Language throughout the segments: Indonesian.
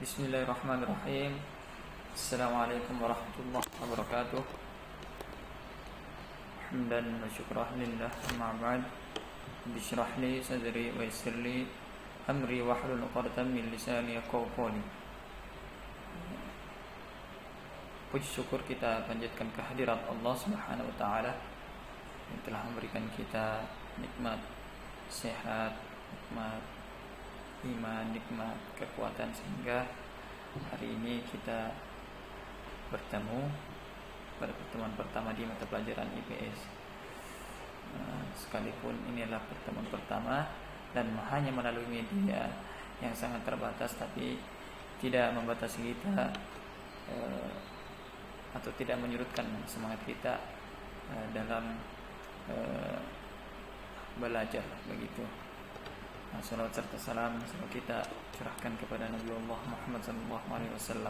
Bismillahirrahmanirrahim. Assalamualaikum warahmatullahi wabarakatuh. Hamdan wa syukran lillah, amma ba'd. Bishrah li sadri wa yassir li amri wahlul 'uqdatam min lisani yafqahu qawli. Puji syukur kita panjatkan kehadirat Allah Subhanahu wa taala yang telah memberikan kita nikmat sehat, nikmat iman, nikmat kekuatan, sehingga hari ini kita bertemu pada pertemuan pertama di mata pelajaran IPS. Sekalipun inilah pertemuan pertama dan hanya melalui media yang sangat terbatas, tapi tidak membatasi kita atau tidak menyurutkan semangat kita dalam belajar begitu. Salawat serta salam semoga kita curahkan kepada Nabi Allah Muhammad SAW.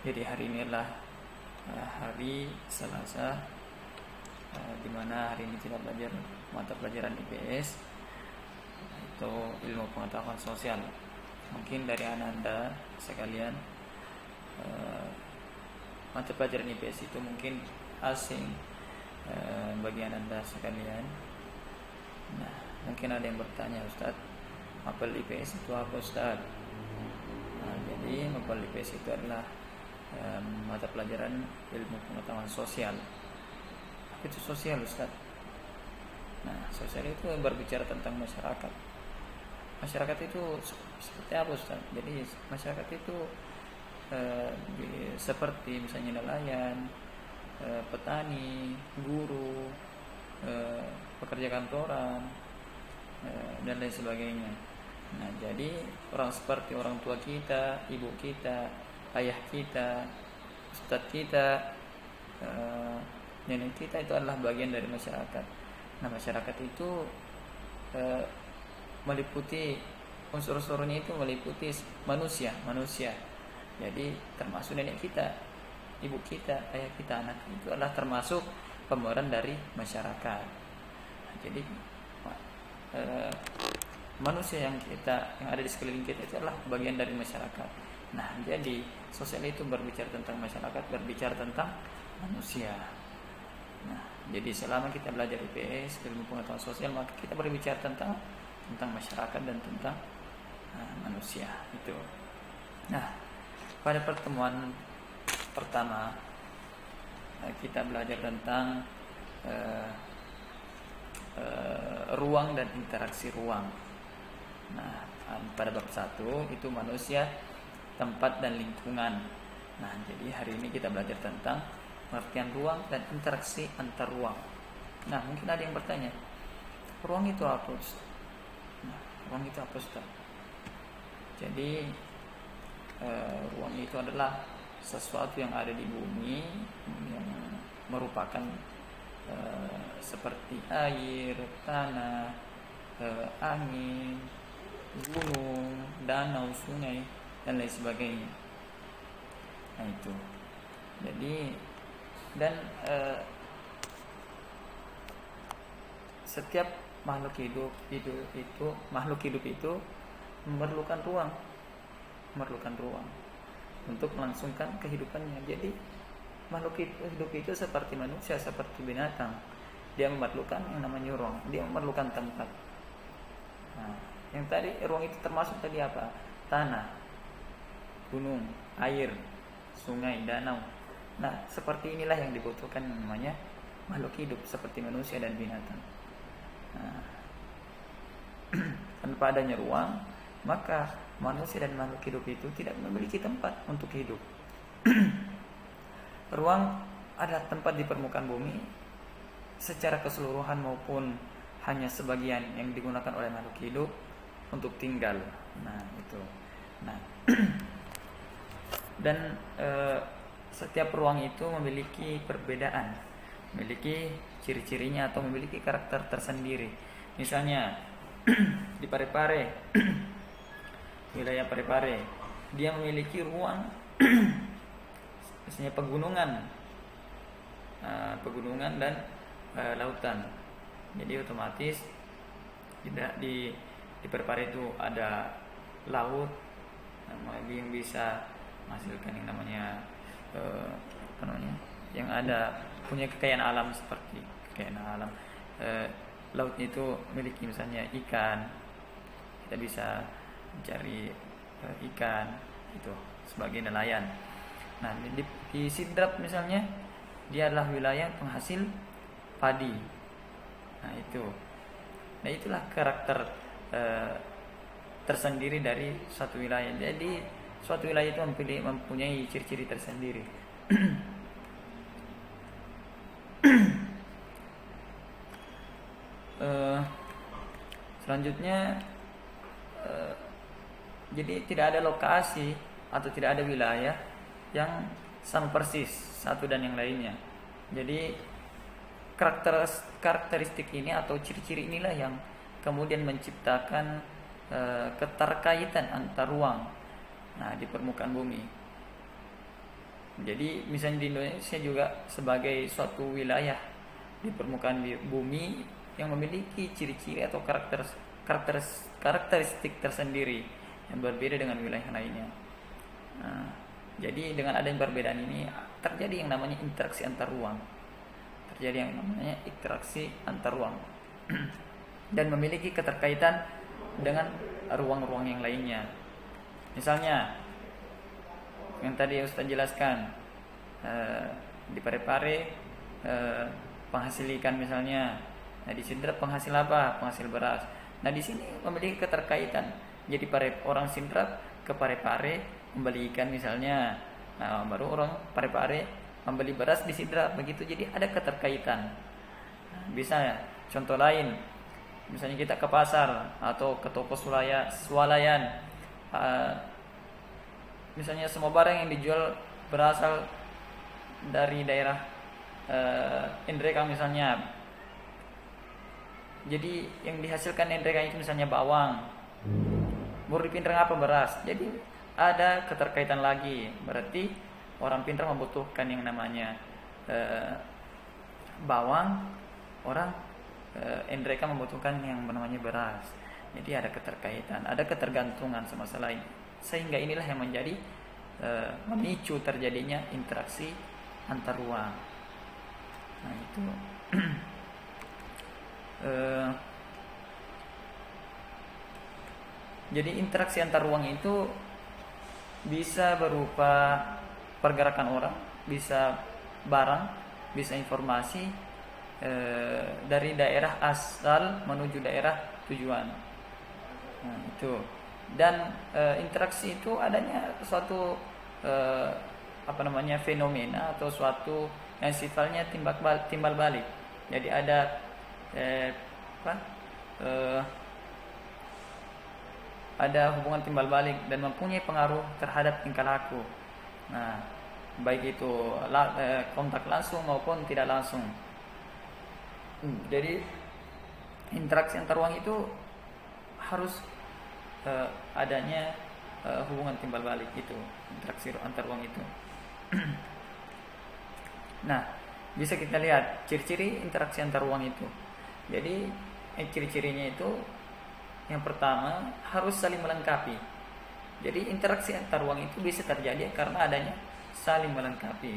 Jadi hari ini adalah hari Selasa, di mana hari ini kita belajar mata pelajaran IPS, itu ilmu pengetahuan sosial. Mungkin dari Anda sekalian mata pelajaran IPS itu mungkin asing bagi Anda sekalian. Nah, mungkin ada yang bertanya, Ustaz, mapel IPS itu apa, Ustaz? Nah, jadi mapel IPS itu adalah mata pelajaran ilmu pengetahuan sosial. Apa itu sosial, Ustaz? Nah, sosial itu berbicara tentang masyarakat. Masyarakat itu seperti apa, Ustaz? Jadi masyarakat itu seperti misalnya nelayan, petani, guru, pekerja kantoran, dan lain sebagainya. Nah, jadi orang seperti orang tua kita, ibu kita, ayah kita, ustadz kita, nenek kita, itu adalah bagian dari masyarakat. Nah, masyarakat itu meliputi unsur-unsurnya, itu meliputi manusia. Jadi termasuk nenek kita, ibu kita, ayah kita, anak itu adalah termasuk pemeran dari masyarakat. Nah, jadi manusia yang ada di sekeliling kita itu adalah bagian dari masyarakat. Nah, jadi sosial itu berbicara tentang masyarakat, berbicara tentang manusia. Nah, jadi selama kita belajar IPS, ilmu pengetahuan sosial, maka kita berbicara tentang masyarakat dan tentang manusia itu. Nah, pada pertemuan pertama kita belajar tentang ruang dan interaksi ruang. Nah, pada bab 1 itu manusia, tempat dan lingkungan. Nah, jadi hari ini kita belajar tentang pengertian ruang dan interaksi antar ruang. Nah, mungkin ada yang bertanya, ruang itu apa, Ustaz? Nah, ruang itu apa, Ustaz? Jadi ruang itu adalah sesuatu yang ada di bumi yang merupakan seperti air, tanah, angin, gunung, danau, sungai, dan lain sebagainya. Nah, itu. Jadi dan setiap makhluk hidup itu memerlukan ruang untuk melangsungkan kehidupannya. Jadi makhluk hidup itu seperti manusia, seperti binatang, dia memerlukan yang namanya ruang, dia memerlukan tempat. Nah, yang tadi ruang itu termasuk tadi apa? Tanah, gunung, air, sungai, danau. Nah, seperti inilah yang dibutuhkan namanya makhluk hidup seperti manusia dan binatang. Nah, tanpa adanya ruang, maka manusia dan makhluk hidup itu tidak memiliki tempat untuk hidup. Ruang adalah tempat di permukaan bumi secara keseluruhan maupun hanya sebagian yang digunakan oleh makhluk hidup untuk tinggal. Nah, itu. Nah, dan setiap ruang itu memiliki perbedaan, memiliki ciri-cirinya atau memiliki karakter tersendiri. Misalnya di Parepare, wilayah Parepare, dia memiliki ruang misalnya pegunungan dan lautan. Jadi otomatis tidak di Parepare itu ada laut, yang bisa menghasilkan yang namanya apa namanya, yang ada punya kekayaan alam, seperti kekayaan alam laut itu memiliki misalnya ikan, kita bisa mencari ikan itu sebagai nelayan. Nah, di Sidrap misalnya dia adalah wilayah penghasil padi. Nah itulah karakter tersendiri dari suatu wilayah. Jadi suatu wilayah itu mempunyai ciri-ciri tersendiri. Selanjutnya jadi tidak ada lokasi atau tidak ada wilayah yang sama persis satu dan yang lainnya. Jadi karakteristik ini atau ciri-ciri inilah yang kemudian menciptakan keterkaitan antar ruang di permukaan bumi. Jadi misalnya di Indonesia juga sebagai suatu wilayah di permukaan bumi yang memiliki ciri-ciri atau karakteristik tersendiri yang berbeda dengan wilayah lainnya. Jadi dengan adanya perbedaan ini terjadi yang namanya interaksi antar ruang. Dan memiliki keterkaitan dengan ruang-ruang yang lainnya. Misalnya yang tadi Ustaz jelaskan, di Parepare penghasil ikan misalnya. Nah di Sidrap penghasil apa? Penghasil beras. Nah di sini memiliki keterkaitan. Jadi orang Sidrap ke Parepare membeli ikan misalnya, baru orang Parepare membeli beras di Sidrap, begitu. Jadi ada keterkaitan. Bisa contoh lain, misalnya kita ke pasar atau ke toko swalayan, misalnya semua barang yang dijual berasal dari daerah Indreka misalnya. Jadi yang dihasilkan Indreka itu misalnya bawang, baru di Pindrang apa beras. Jadi ada keterkaitan lagi. Berarti orang Pindrang membutuhkan yang namanya bawang, orang Indreka membutuhkan yang namanya beras. Jadi ada keterkaitan, ada ketergantungan sama lain. Sehingga inilah yang menjadi memicu terjadinya interaksi antar ruang. Nah itu jadi interaksi antar ruang itu bisa berupa pergerakan orang, bisa barang, bisa informasi dari daerah asal menuju daerah tujuan. Nah, itu. Dan interaksi itu adanya suatu fenomena atau suatu yang sifatnya timbal balik. Jadi ada ada hubungan timbal balik dan mempunyai pengaruh terhadap tingkah laku. Nah, baik itu kontak langsung maupun tidak langsung. Jadi interaksi antar ruang itu harus adanya hubungan timbal balik itu, interaksi antar ruang itu. Nah, bisa kita lihat ciri-ciri interaksi antar ruang itu. Jadi ciri-cirinya itu yang pertama harus saling melengkapi. Jadi interaksi antar ruang itu bisa terjadi karena adanya saling melengkapi.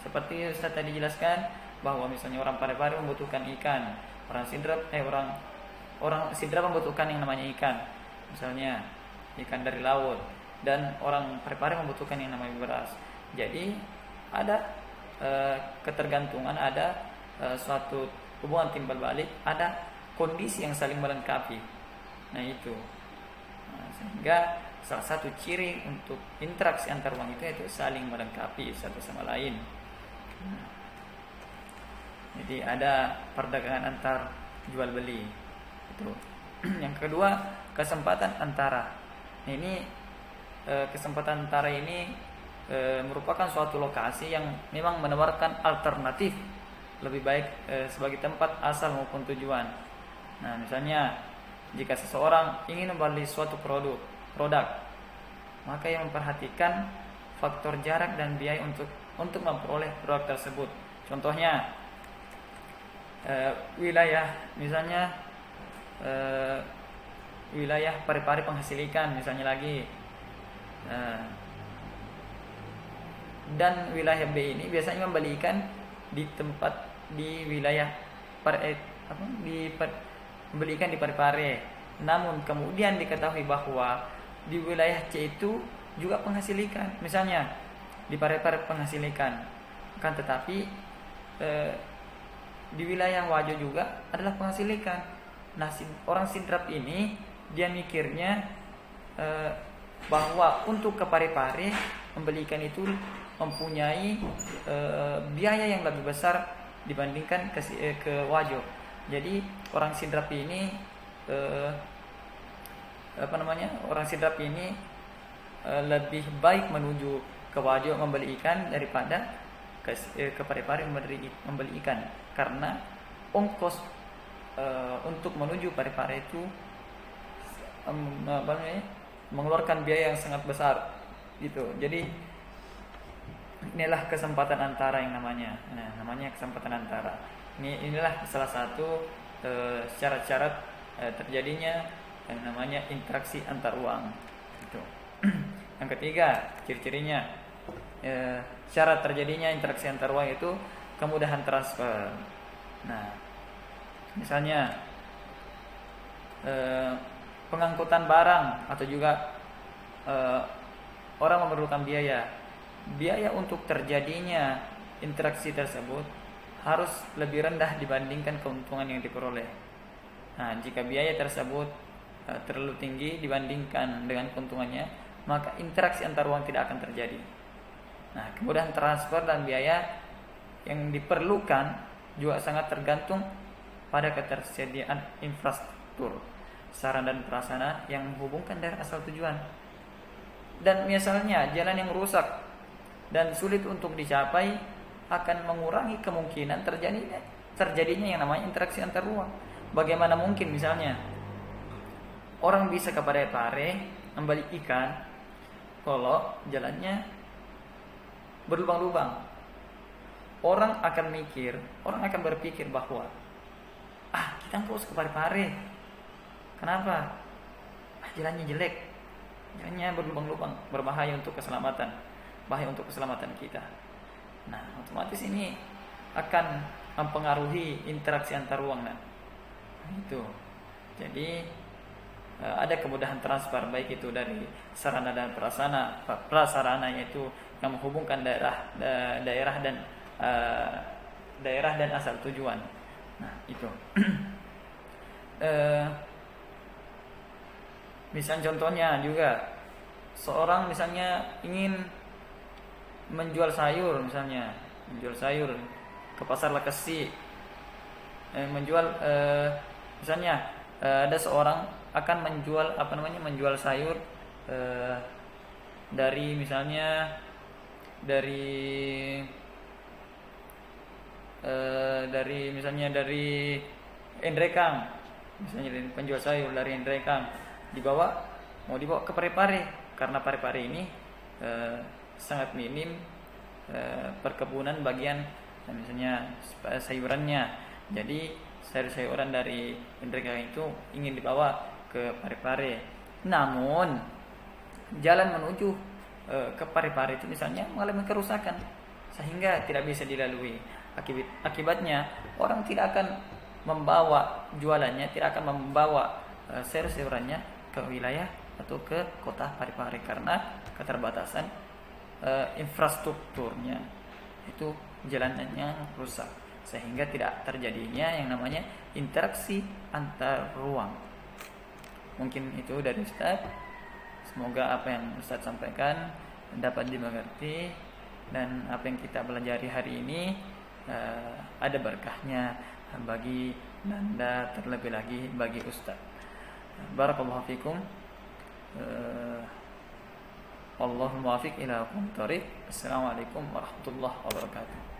Seperti Ustaz tadi jelaskan bahwa misalnya orang Parepare membutuhkan ikan, orang Sidrap membutuhkan yang namanya ikan, misalnya ikan dari laut, dan orang Parepare membutuhkan yang namanya beras. Jadi ada ketergantungan, ada suatu hubungan timbal balik, ada kondisi yang saling melengkapi. Nah itu, sehingga salah satu ciri untuk interaksi antar ruang itu yaitu saling melengkapi satu sama lain. Jadi ada perdagangan antar jual beli itu. Yang kedua, kesempatan antara. Nah, ini kesempatan antara ini merupakan suatu lokasi yang memang menawarkan alternatif lebih baik sebagai tempat asal maupun tujuan. Nah, misalnya jika seseorang ingin membeli suatu produk, maka ia memperhatikan faktor jarak dan biaya untuk memperoleh produk tersebut. Contohnya wilayah, misalnya wilayah Parepare penghasil ikan, misalnya lagi Eh, dan wilayah B ini biasanya membeli ikan di tempat di wilayah membeli ikan di Parepare. Namun kemudian diketahui bahwa di wilayah C itu juga penghasil ikan. Misalnya di Parepare penghasil ikan, kan tetapi di wilayah Wajo juga adalah penghasil ikan. Nah, orang Sidrap ini dia mikirnya bahwa untuk ke Parepare membeli ikan itu mempunyai biaya yang lebih besar dibandingkan ke Wajo. Jadi orang Sidrap ini orang Sidrap ini lebih baik menuju ke Wajo membeli ikan daripada ke Parepare membeli ikan, karena ongkos untuk menuju Parepare itu mengeluarkan biaya yang sangat besar gitu. Jadi inilah kesempatan antara yang namanya kesempatan antara. Inilah salah satu syarat-syarat terjadinya yang namanya interaksi antar uang. Gitu. Yang ketiga, ciri-cirinya syarat terjadinya interaksi antar uang itu kemudahan transfer. Nah, misalnya pengangkutan barang atau juga orang memerlukan biaya untuk terjadinya interaksi tersebut harus lebih rendah dibandingkan keuntungan yang diperoleh. Nah, jika biaya tersebut terlalu tinggi dibandingkan dengan keuntungannya, maka interaksi antar uang tidak akan terjadi. Nah, kemudahan transfer dan biaya yang diperlukan juga sangat tergantung pada ketersediaan infrastruktur, sarana dan prasarana yang menghubungkan daerah asal tujuan. Dan misalnya jalan yang rusak dan sulit untuk dicapai akan mengurangi kemungkinan terjadinya yang namanya interaksi antar uang. Bagaimana mungkin misalnya orang bisa ke Parepare membeli ikan kalau jalannya berlubang-lubang? Orang akan berpikir bahwa kita nggak usah ke Parepare. Kenapa? Jalannya jelek, jalannya berlubang-lubang, berbahaya untuk keselamatan, bahaya untuk keselamatan kita. Nah, otomatis ini akan mempengaruhi interaksi antar uang. Nah, itu. Jadi ada kemudahan transfer baik itu dari sarana dan prasarana yaitu yang menghubungkan daerah dan asal tujuan. Nah, itu. Misalnya contohnya juga seorang misalnya ingin menjual sayur ke pasar Lekesi, misalnya ada seorang akan menjual sayur dari Endrekang, misalnya penjual sayur dari Endrekang mau dibawa ke Parepare, karena Parepare ini sangat minim perkebunan bagian misalnya sayurannya. Jadi sayur-sayuran dari Endrekang itu ingin dibawa ke Parepare. Namun jalan menuju ke Parepare itu misalnya mengalami kerusakan sehingga tidak bisa dilalui. Akibatnya orang tidak akan membawa jualannya, tidak akan membawa sayur-sayurannya ke wilayah atau ke kota Parepare karena keterbatasan infrastrukturnya, itu jalanannya rusak sehingga tidak terjadinya yang namanya interaksi antar ruang. Mungkin itu dari Ustaz. Semoga apa yang Ustaz sampaikan dapat dimengerti dan apa yang kita pelajari hari ini ada berkahnya bagi Nanda, terlebih lagi bagi Ustaz. Barakallahu fikum. Allahumma wafiq ila aqwamit thoriq. Assalamualaikum warahmatullahi wabarakatuh.